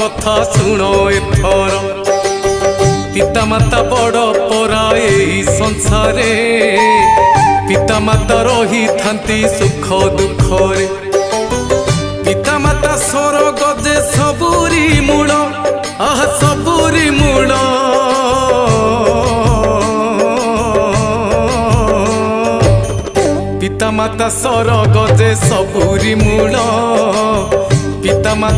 कथा शुण एथर पितामाता बड़ परा एही संसारे पितामाता रही थांती सुख दुखरे पितामाता स्वर्ग जे सबुरी मूल आह सबुरी मूल पितामाता स्वर्ग जे सबुरी मूल पितामाता